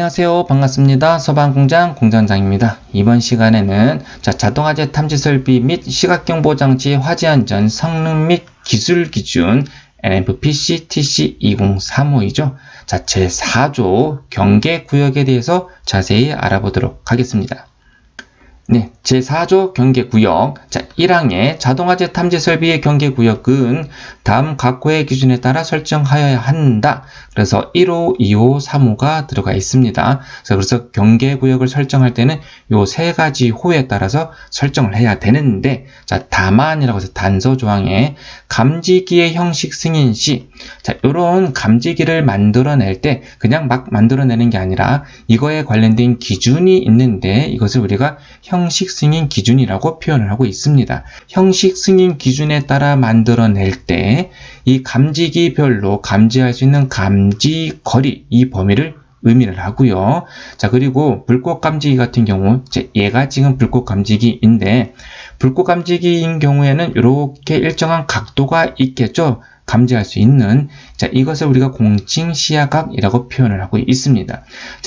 안녕하세요. 반갑습니다. 서방공장 공장장입니다. 이번 시간에는 자동화재 탐지 설비 및 시각경보 장치 화재 안전 성능 및 기술 기준 NFPC TC203호이죠. 제4조 경계 구역에 대해서 자세히 알아보도록 하겠습니다. 네, 제4조 경계구역 1항의 자동화재 탐지 설비의 경계구역은 다음 각 호의 기준에 따라 설정하여야 한다. 그래서 1호, 2호, 3호가 들어가 있습니다. 그래서 경계구역을 설정할 때는 요 세 가지 호에 따라서 설정을 해야 되는데, 다만이라고 해서 단서 조항에 감지기의 형식 승인 시, 요런 감지기를 만들어낼 때 그냥 막 만들어내는 게 아니라 이거에 관련된 기준이 있는데 이것을 우리가 형식 승인 기준이라고 표현을 하고 있습니다. 형식 승인 기준에 따라 만들어낼 때 이 감지기별로 감지할 수 있는 감지 거리, 이 범위를 의미를 하고요. 그리고 불꽃 감지기 같은 경우, 얘가 지금 불꽃 감지기인데, 불꽃 감지기인 경우에는 이렇게 일정한 각도가 있겠죠. 감지할 수 있는, 이것을 우리가 공칭 시야각이라고 표현을 하고 있습니다.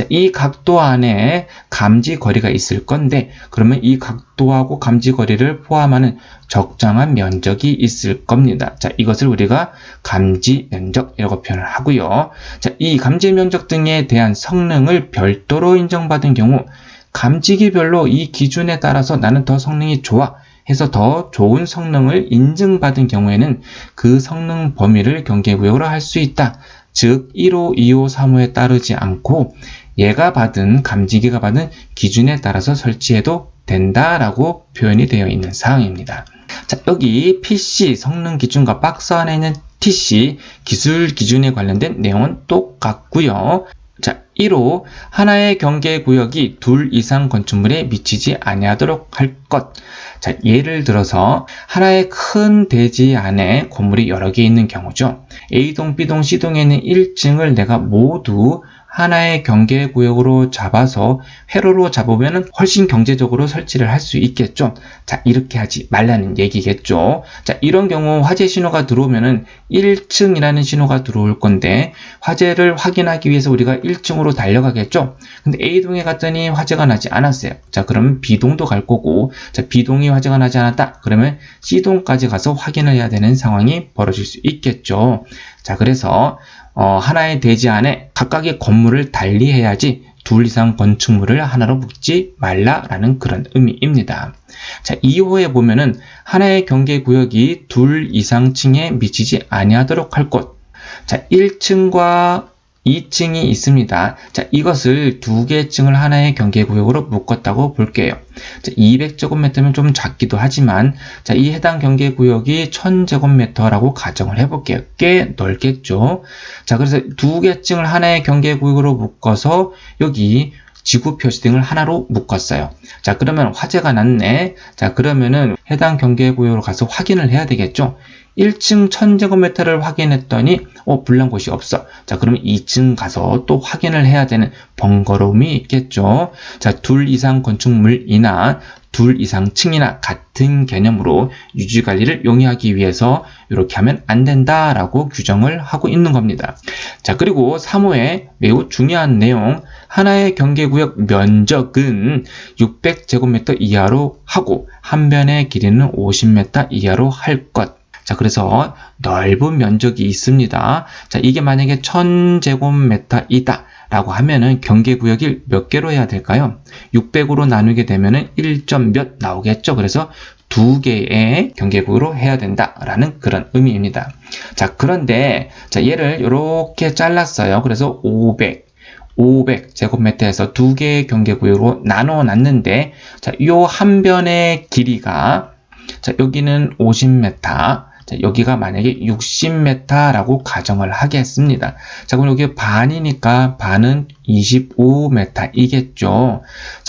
이 각도 안에 감지 거리가 있을 건데, 그러면 이 각도하고 감지 거리를 포함하는 적정한 면적이 있을 겁니다. 이것을 우리가 감지 면적이라고 표현을 하고요. 이 감지 면적 등에 대한 성능을 별도로 인정받은 경우, 감지기별로 이 기준에 따라서 나는 더 성능이 좋아 해서 더 좋은 성능을 인증받은 경우에는 그 성능 범위를 경계구역으로 할 수 있다. 즉 1호, 2호, 3호에 따르지 않고 얘가 받은, 감지기가 받은 기준에 따라서 설치해도 된다라고 표현이 되어 있는 사항입니다. 여기 PC 성능 기준과 박스 안에 있는 TC 기술 기준에 관련된 내용은 똑같고요. 1호, 하나의 경계구역이 둘 이상 건축물에 미치지 아니하도록 할 것. 예를 들어서 하나의 큰 대지 안에 건물이 여러 개 있는 경우죠. A동, B동, C동에 있는 1층을 내가 모두 하나의 경계구역으로 잡아서 회로로 잡으면 훨씬 경제적으로 설치를 할 수 있겠죠. 이렇게 하지 말라는 얘기겠죠. 이런 경우 화재 신호가 들어오면은 1층이라는 신호가 들어올 건데, 화재를 확인하기 위해서 우리가 1층으로 달려가겠죠. 근데 A동에 갔더니 화재가 나지 않았어요. 그러면 B동도 갈 거고, B동이 화재가 나지 않았다. 그러면 C동까지 가서 확인을 해야 되는 상황이 벌어질 수 있겠죠. 그래서 하나의 대지 안에 각각의 건물을 달리해야지 둘 이상 건축물을 하나로 묶지 말라라는 그런 의미입니다. 2호에 보면은 하나의 경계구역이 둘 이상 층에 미치지 아니하도록 할 것. 1층과 2층이 있습니다. 이것을 두 개 층을 하나의 경계구역으로 묶었다고 볼게요. 200제곱미터면 좀 작기도 하지만, 이 해당 경계구역이 1000제곱미터라고 가정을 해볼게요. 꽤 넓겠죠. 그래서 두 개 층을 하나의 경계구역으로 묶어서 여기 지구 표시등을 하나로 묶었어요. 그러면 화재가 났네. 그러면은 해당 경계구역으로 가서 확인을 해야 되겠죠. 1층 1000제곱미터를 확인했더니 불난 곳이 없어. 그러면 2층 가서 또 확인을 해야 되는 번거로움이 있겠죠. 둘 이상 건축물이나 둘 이상 층이나 같은 개념으로 유지관리를 용이하기 위해서 이렇게 하면 안 된다라고 규정을 하고 있는 겁니다. 그리고 3호의 매우 중요한 내용, 하나의 경계구역 면적은 600제곱미터 이하로 하고 한 변의 길이는 50m 이하로 할 것. 그래서 넓은 면적이 있습니다. 이게 만약에 1000제곱미터이다 라고 하면은 경계구역을 몇 개로 해야 될까요? 600으로 나누게 되면은 1점 몇 나오겠죠. 그래서 두 개의 경계구역으로 해야 된다라는 그런 의미입니다. 그런데 얘를 이렇게 잘랐어요. 그래서 500제곱미터에서 두 개의 경계구역으로 나눠 놨는데, 이 한 변의 길이가, 여기는 50m, 여기가 만약에 60m라고 가정을 하겠습니다. 그럼 여기 반이니까 반은 25m이겠죠.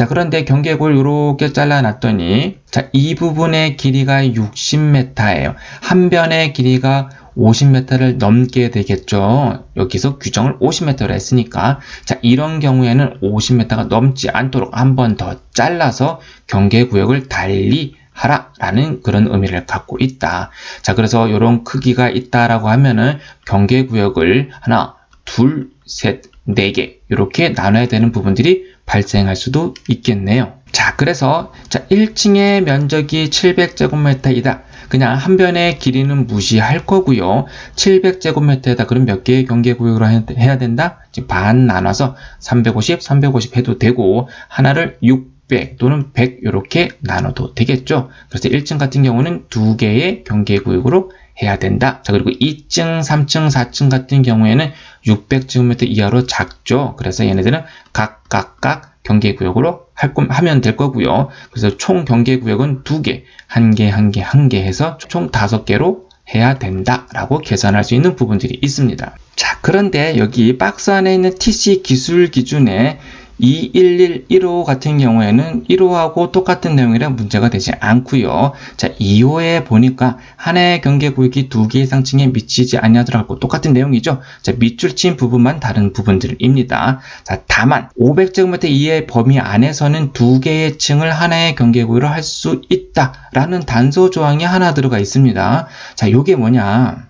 그런데 경계구역을 이렇게 잘라놨더니, 이 부분의 길이가 60m예요. 한 변의 길이가 50m를 넘게 되겠죠. 여기서 규정을 50m로 했으니까, 이런 경우에는 50m가 넘지 않도록 한 번 더 잘라서 경계구역을 달리 하라라는 그런 의미를 갖고 있다. 그래서 이런 크기가 있다라고 하면은 경계구역을 하나, 둘, 셋, 4개 이렇게 나눠야 되는 부분들이 발생할 수도 있겠네요. 자, 그래서 1층의 면적이 700제곱미터이다. 그냥 한 변의 길이는 무시할 거고요. 700제곱미터에다 그럼 몇 개의 경계구역으로 해야 된다? 반 나눠서 350, 350 해도 되고 하나를 600 또는 100 이렇게 나눠도 되겠죠. 그래서 1층 같은 경우는 2개의 경계구역으로 해야 된다. 자, 그리고 2층, 3층, 4층 같은 경우에는 600제곱미터 이하로 작죠. 그래서 얘네들은 각각 경계구역으로 하면 될 거고요. 그래서 총 경계구역은 2개, 1개 해서 총 5개로 해야 된다라고 계산할 수 있는 부분들이 있습니다. 자, 그런데 여기 박스 안에 있는 TC 기술 기준에 21115 같은 경우에는 1호하고 똑같은 내용이라 문제가 되지 않고요. 자, 2호에 보니까 하나의 경계구역이 2개 이상 층에 미치지 아니하더라도 똑같은 내용이죠. 자, 밑줄 친 부분만 다른 부분들입니다. 자, 다만 500제곱미터 이하의 범위 안에서는 2개의 층을 하나의 경계구역으로 할 수 있다라는 단서 조항이 하나 들어가 있습니다. 자, 요게 뭐냐?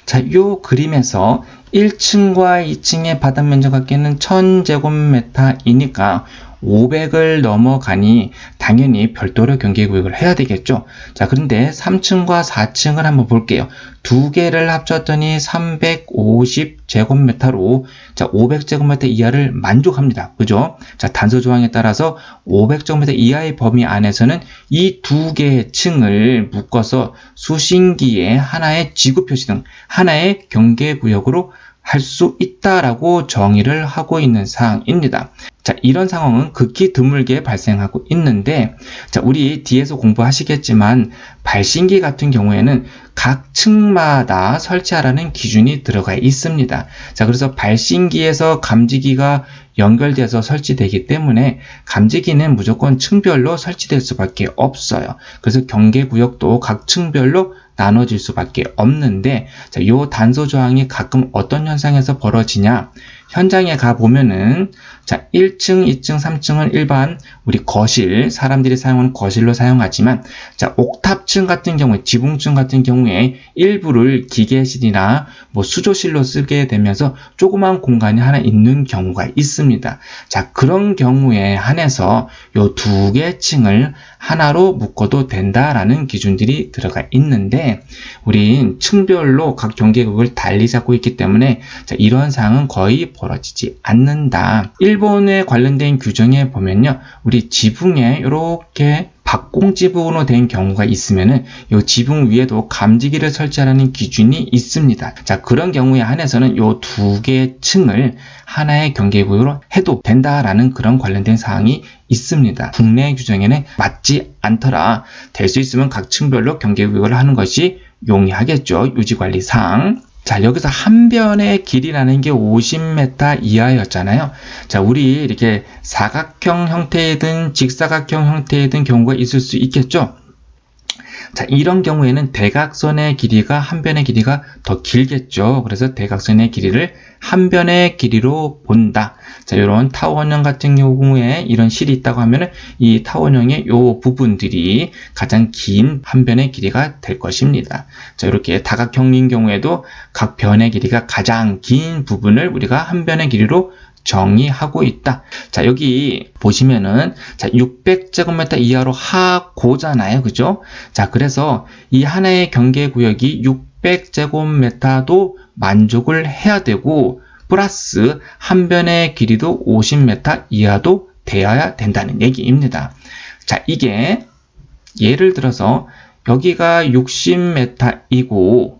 자, 요 그림에서 1층과 2층의 바닥 면적 합계는 1000제곱미터이니까 500을 넘어가니 당연히 별도로 경계구역을 해야 되겠죠. 자, 그런데 3층과 4층을 한번 볼게요. 2개를 합쳤더니 350제곱미터로 자, 500제곱미터 이하를 만족합니다. 그죠? 자, 단서 조항에 따라서 500제곱미터 이하의 범위 안에서는 이 2개의 층을 묶어서 수신기에 하나의 지구 표시 등 하나의 경계구역으로 할 수 있다라고 정의를 하고 있는 사항입니다. 자, 이런 상황은 극히 드물게 발생하고 있는데, 자, 우리 뒤에서 공부하시겠지만 발신기 같은 경우에는 각 층마다 설치하라는 기준이 들어가 있습니다. 자, 그래서 발신기에서 감지기가 연결돼서 설치되기 때문에 감지기는 무조건 층별로 설치될 수밖에 없어요. 그래서 경계구역도 각 층별로 나눠질 수밖에 없는데, 자, 요 단서 조항이 가끔 어떤 현상에서 벌어지냐? 현장에 가 보면은 자, 1층, 2층, 3층은 일반 우리 거실, 사람들이 사용하는 거실로 사용하지만 자, 옥탑층 같은 경우에, 지붕층 같은 경우에 일부를 기계실이나 뭐 수조실로 쓰게 되면서 조그만 공간이 하나 있는 경우가 있습니다. 자, 그런 경우에 한해서 요 2개 층을 하나로 묶어도 된다라는 기준들이 들어가 있는데, 우린 층별로 각 경계구역을 달리 잡고 있기 때문에 자, 이런 사항은 거의 벌어지지 않는다. 일본에 관련된 규정에 보면요, 우리 지붕에 이렇게 박공 지붕으로 된 경우가 있으면은 이 지붕 위에도 감지기를 설치하라는 기준이 있습니다. 자, 그런 경우에 한해서는 이 2개의 층을 하나의 경계구역으로 해도 된다라는 그런 관련된 사항이 있습니다. 국내 규정에는 맞지 않더라. 될 수 있으면 각 층별로 경계구역을 하는 것이 용이하겠죠. 유지관리상. 자, 여기서 한 변의 길이라는 게 50m 이하였잖아요. 자, 우리 이렇게 사각형 형태이든 직사각형 형태이든 경우가 있을 수 있겠죠. 자, 이런 경우에는 대각선의 길이가 한 변의 길이가 더 길겠죠. 그래서 대각선의 길이를 한 변의 길이로 본다. 자, 이런 타원형 같은 경우에 이런 실이 있다고 하면은 이 타원형의 요 부분들이 가장 긴 한 변의 길이가 될 것입니다. 자, 이렇게 다각형인 경우에도 각 변의 길이가 가장 긴 부분을 우리가 한 변의 길이로 정의하고 있다. 자, 여기 보시면은 자, 600제곱미터 이하로 하고잖아요. 그죠? 자, 그래서 이 하나의 경계구역이 600제곱미터도 만족을 해야 되고 플러스 한 변의 길이도 50m 이하도 되어야 된다는 얘기입니다. 자, 이게 예를 들어서 여기가 60m이고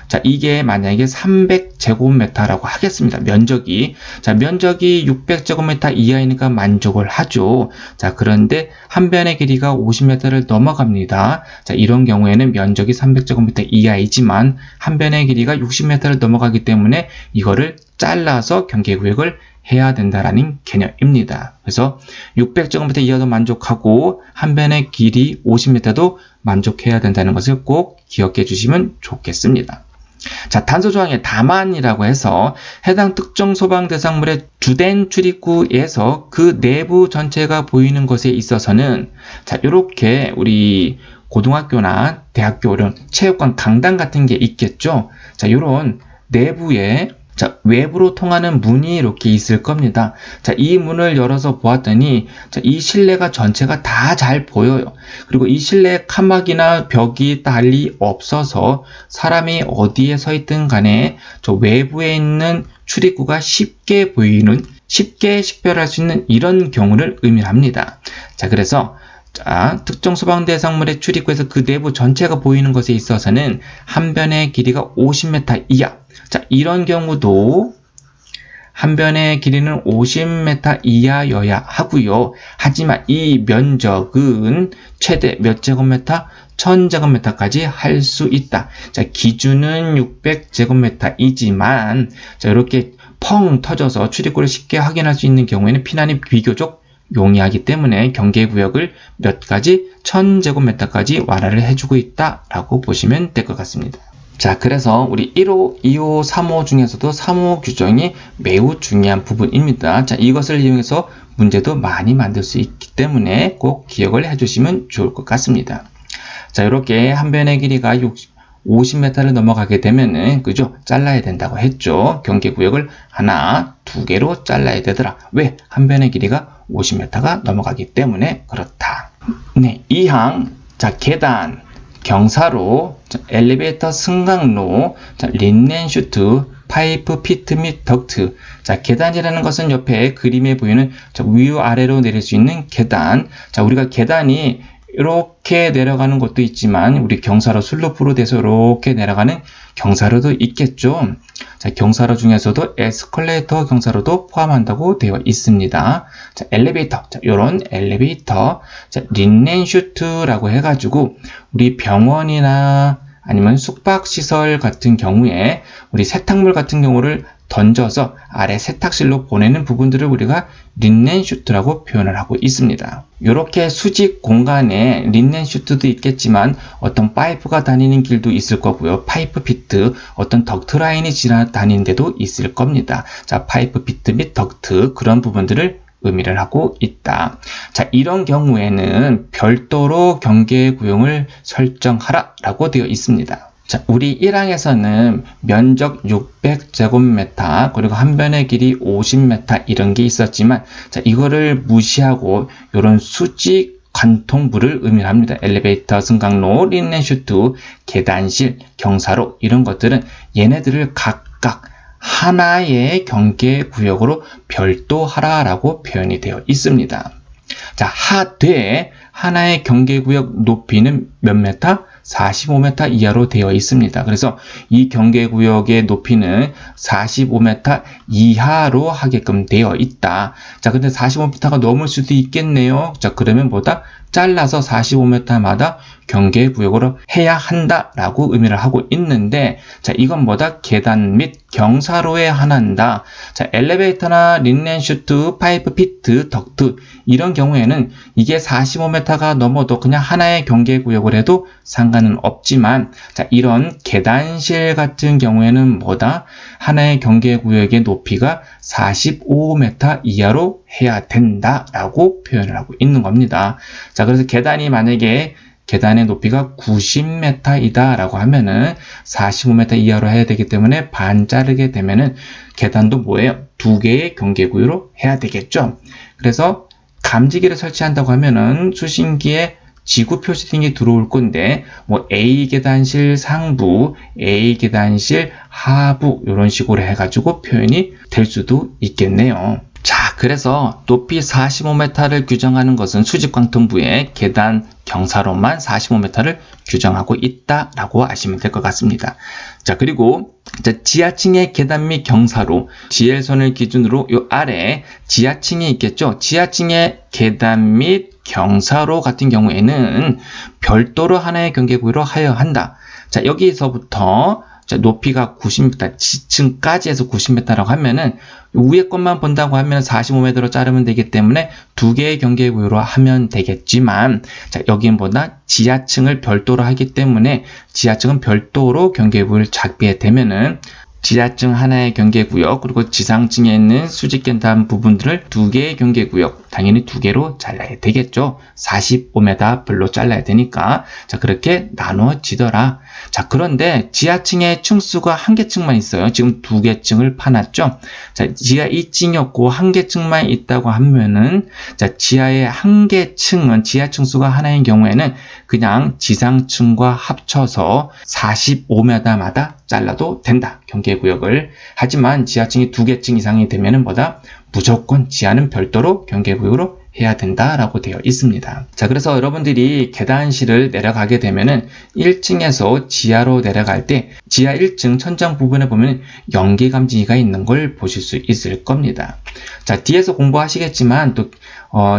자, 이게 만약에 300제곱미터라고 하겠습니다. 면적이. 자, 면적이 600제곱미터 이하이니까 만족을 하죠. 자, 그런데 한 변의 길이가 50m를 넘어갑니다. 자, 이런 경우에는 면적이 300제곱미터 이하이지만 한 변의 길이가 60m를 넘어가기 때문에 이거를 잘라서 경계구역을 해야 된다라는 개념입니다. 그래서 600제곱미터 이하도 만족하고 한 변의 길이 50m도 만족해야 된다는 것을 꼭 기억해 주시면 좋겠습니다. 자, 단서 조항의 다만이라고 해서 해당 특정 소방 대상물의 주된 출입구에서 그 내부 전체가 보이는 것에 있어서는 자, 이렇게 우리 고등학교나 대학교 이런 체육관 강당 같은 게 있겠죠. 자, 이런 내부에 자, 외부로 통하는 문이 이렇게 있을 겁니다. 자, 이 문을 열어서 보았더니, 자, 이 실내가 전체가 다 잘 보여요. 그리고 이 실내 칸막이나 벽이 달리 없어서 사람이 어디에 서 있든 간에 저 외부에 있는 출입구가 쉽게 보이는, 쉽게 식별할 수 있는 이런 경우를 의미합니다. 자, 그래서 자, 특정 소방 대상물의 출입구에서 그 내부 전체가 보이는 것에 있어서는 한 변의 길이가 50m 이하. 자, 이런 경우도 한 변의 길이는 50m 이하여야 하고요. 하지만 이 면적은 최대 몇 제곱미터? 1000제곱미터까지 할 수 있다. 자, 기준은 600제곱미터이지만 자, 이렇게 펑 터져서 출입구를 쉽게 확인할 수 있는 경우에는 피난이 비교적 용이하기 때문에 경계구역을 몇 가지 1000제곱미터까지 완화를 해주고 있다라고 보시면 될 것 같습니다. 자, 그래서 우리 1호, 2호, 3호 중에서도 3호 규정이 매우 중요한 부분입니다. 자, 이것을 이용해서 문제도 많이 만들 수 있기 때문에 꼭 기억을 해주시면 좋을 것 같습니다. 자, 이렇게 한 변의 길이가 50m를 넘어가게 되면은, 그죠? 잘라야 된다고 했죠. 경계구역을 하나, 두 개로 잘라야 되더라. 왜? 한 변의 길이가 50m가 넘어가기 때문에 그렇다. 네, 2항. 자, 계단, 경사로, 엘리베이터 승강로, 린넨슈트, 파이프, 피트 및 덕트. 자, 계단이라는 것은 옆에 그림에 보이는 위아래로 내릴 수 있는 계단. 자, 우리가 계단이 이렇게 내려가는 것도 있지만 우리 경사로 슬로프로 돼서 이렇게 내려가는 경사로도 있겠죠. 자, 경사로 중에서도 에스컬레이터 경사로도 포함한다고 되어 있습니다. 자, 엘리베이터. 자, 요런 엘리베이터. 자, 린넨슈트라고 해가지고 우리 병원이나 아니면 숙박시설 같은 경우에 우리 세탁물 같은 경우를 던져서 아래 세탁실로 보내는 부분들을 우리가 린넨슈트라고 표현을 하고 있습니다. 이렇게 수직 공간에 린넨슈트도 있겠지만 어떤 파이프가 다니는 길도 있을 거고요. 파이프 피트, 어떤 덕트 라인이 지나다니는 데도 있을 겁니다. 자, 파이프 피트 및 덕트 그런 부분들을 의미를 하고 있다. 자, 이런 경우에는 별도로 경계구역을 설정하라 라고 되어 있습니다. 자, 우리 1항에서는 면적 600제곱미터 그리고 한 변의 길이 50m 이런 게 있었지만 자, 이거를 무시하고 이런 수직 관통부를 의미합니다. 엘리베이터, 승강로, 린넨슈트, 계단실, 경사로 이런 것들은 얘네들을 각각 하나의 경계구역으로 별도하라라고 표현이 되어 있습니다. 자, 하되 하나의 경계구역 높이는 몇 메타? 45m 이하로 되어 있습니다. 그래서 이 경계구역의 높이는 45m 이하로 하게끔 되어 있다. 자, 근데 45m가 넘을 수도 있겠네요. 자, 그러면 뭐다? 잘라서 45m마다 경계구역으로 해야 한다라고 의미를 하고 있는데, 자, 이건 뭐다? 계단 및 경사로에 한한다. 자, 엘리베이터나 린넨슈트, 파이프 피트, 덕트 이런 경우에는 이게 45m가 넘어도 그냥 하나의 경계구역을 해도 상관은 없지만, 자, 이런 계단실 같은 경우에는 뭐다? 하나의 경계구역의 높이가 45m 이하로 해야 된다라고 표현을 하고 있는 겁니다. 자, 그래서 계단이 만약에 계단의 높이가 90m이다 라고 하면은 45m 이하로 해야 되기 때문에 반 자르게 되면은 계단도 뭐예요? 두 개의 경계구역으로 해야 되겠죠. 그래서 감지기를 설치한다고 하면은 수신기에 지구 표시 등이 들어올 건데 뭐 A 계단실 상부, A 계단실 하부 이런 식으로 해가지고 표현이 될 수도 있겠네요. 자, 그래서 높이 45m를 규정하는 것은 수직광통부의 계단 경사로만 45m를 규정하고 있다라고 아시면 될 것 같습니다. 자, 그리고 지하층의 계단 및 경사로 지하선을 기준으로 이 아래 지하층이 있겠죠. 지하층의 계단 및 경사로 같은 경우에는 별도로 하나의 경계구역으로 하여야 한다. 자, 여기서부터 자, 높이가 90m, 지층까지 해서 90m라고 하면은 위에 것만 본다고 하면 45m로 자르면 되기 때문에 두 개의 경계구역으로 하면 되겠지만, 자, 여기보다 지하층을 별도로 하기 때문에 지하층은 별도로 경계구역을 작비해 되면은 지하층 하나의 경계구역 그리고 지상층에 있는 수직계단 부분들을 두 개의 경계구역 당연히 두 개로 잘라야 되겠죠. 45m 별로 잘라야 되니까 자, 그렇게 나눠지더라. 자, 그런데 지하층에 층수가 한 개 층만 있어요. 지금 두 개 층을 파놨죠. 자, 지하 2층이었고 한 개 층만 있다고 하면은, 자, 지하의 한 개 층은 지하 층수가 하나인 경우에는 그냥 지상층과 합쳐서 45m마다 잘라도 된다. 경계구역을. 하지만 지하층이 두 개 층 이상이 되면은 뭐다? 무조건 지하는 별도로 경계구역으로 해야 된다라고 되어 있습니다. 자, 그래서 여러분들이 계단실을 내려가게 되면은 1층에서 지하로 내려갈 때 지하 1층 천장 부분에 보면 연기감지기가 있는 걸 보실 수 있을 겁니다. 자, 뒤에서 공부하시겠지만 또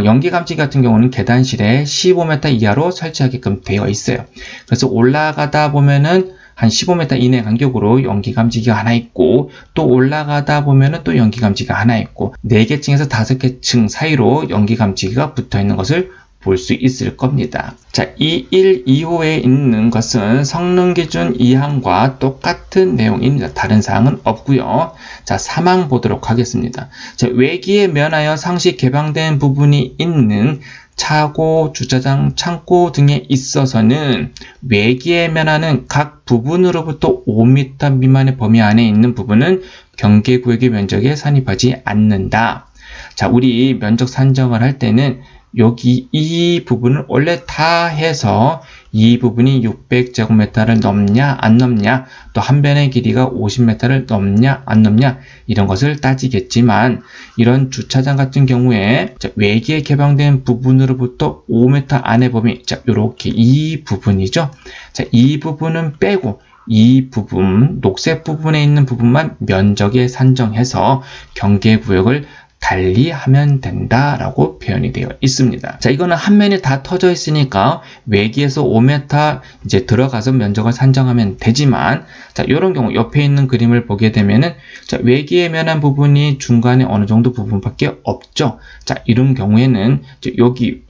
연기감지기 같은 경우는 계단실에 15m 이하로 설치하게끔 되어 있어요. 그래서 올라가다 보면은 한 15m 이내 간격으로 연기감지기가 하나 있고, 또 올라가다 보면은 또 연기감지기가 하나 있고, 4개 층에서 5개 층 사이로 연기감지기가 붙어 있는 것을 볼 수 있을 겁니다. 자, 2.1, 2호에 있는 것은 성능기준 2항과 똑같은 내용입니다. 다른 사항은 없고요. 자, 3항 보도록 하겠습니다. 자, 외기에 면하여 상시 개방된 부분이 있는 차고, 주차장, 창고 등에 있어서는 외기에 면하는 각 부분으로부터 5m 미만의 범위 안에 있는 부분은 경계구역의 면적에 산입하지 않는다. 자, 우리 면적 산정을 할 때는 여기 이 부분을 원래 다 해서 이 부분이 600제곱미터를 넘냐 안 넘냐, 또 한 변의 길이가 50m를 넘냐 안 넘냐, 이런 것을 따지겠지만, 이런 주차장 같은 경우에 외기에 개방된 부분으로부터 5m 안의 범위, 자, 요렇게 이 부분이죠. 자, 이 부분은 빼고 이 부분, 녹색 부분에 있는 부분만 면적에 산정해서 경계구역을 달리하면 된다라고 표현이 되어 있습니다. 자, 이거는 한 면이 다 터져 있으니까 외기에서 5m 이제 들어가서 면적을 산정하면 되지만, 자, 이런 경우 옆에 있는 그림을 보게 되면은, 자, 외기에 면한 부분이 중간에 어느 정도 부분밖에 없죠. 자, 이런 경우에는 여기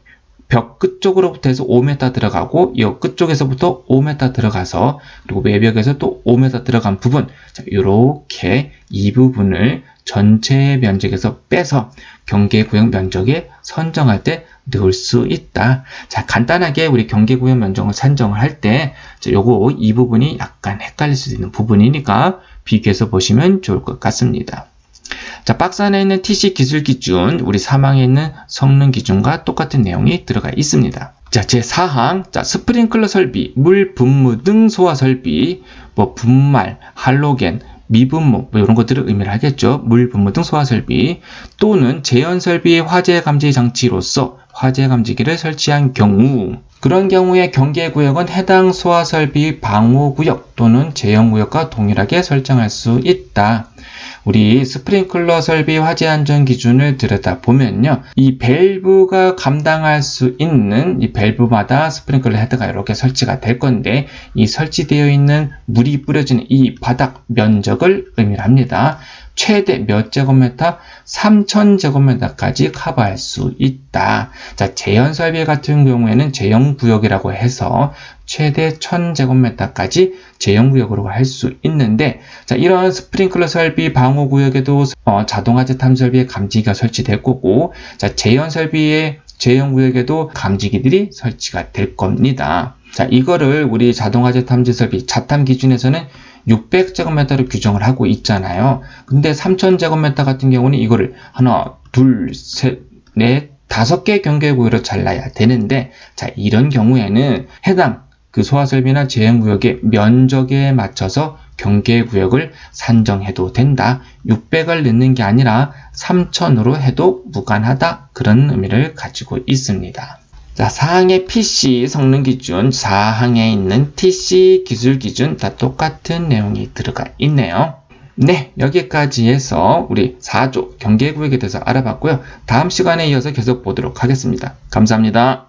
벽 끝쪽으로부터 해서 5m 들어가고, 이 끝쪽에서부터 5m 들어가서, 그리고 외벽에서 또 5m 들어간 부분, 자, 이렇게 이 부분을 전체 면적에서 빼서 경계구역 면적에 선정할 때 넣을 수 있다. 자, 간단하게 우리 경계구역 면적을 산정을 할 때, 요거 이 부분이 약간 헷갈릴 수 있는 부분이니까 비교해서 보시면 좋을 것 같습니다. 자, 박스 안에 있는 TC 기술 기준, 우리 3항에 있는 성능 기준과 똑같은 내용이 들어가 있습니다. 자, 제4항, 자, 스프링클러 설비, 물 분무 등 소화 설비, 분말, 할로겐, 미분무, 이런 것들을 의미를 하겠죠. 물 분무 등 소화 설비, 또는 재현 설비의 화재 감지 장치로서 화재 감지기를 설치한 경우, 그런 경우에 경계구역은 해당 소화 설비 방호구역 또는 재현구역과 동일하게 설정할 수 있다. 우리 스프링클러 설비 화재 안전 기준을 들여다보면요, 이 밸브가 감당할 수 있는 이 밸브마다 스프링클러 헤드가 이렇게 설치가 될 건데, 이 설치되어 있는 물이 뿌려지는 이 바닥 면적을 의미합니다. 최대 몇 제곱미터? 3000제곱미터까지 커버할 수 있다. 자, 재현 설비 같은 경우에는 재현 구역이라고 해서 최대 1000제곱미터까지 재현 구역으로 할 수 있는데, 자, 이런 스프링클러 설비 방호 구역에도 자동화재 탐지 설비의 감지기가 설치될 거고, 자, 재현 설비의 재현 구역에도 감지기들이 설치가 될 겁니다. 자, 이거를 우리 자동화재 탐지 설비 자탐 기준에서는 600제곱미터로 규정을 하고 있잖아요. 근데 3000제곱미터 같은 경우는 이거를 하나, 둘, 셋, 넷, 5개 경계구역으로 잘라야 되는데, 자, 이런 경우에는 해당 그 소화설비나 재현구역의 면적에 맞춰서 경계구역을 산정해도 된다. 600을 넣는 게 아니라 3000으로 해도 무관하다. 그런 의미를 가지고 있습니다. 자, 4항의 PC 성능 기준, 4항에 있는 TC 기술 기준 다 똑같은 내용이 들어가 있네요. 네, 여기까지 해서 우리 4조 경계구역에 대해서 알아봤고요. 다음 시간에 이어서 계속 보도록 하겠습니다. 감사합니다.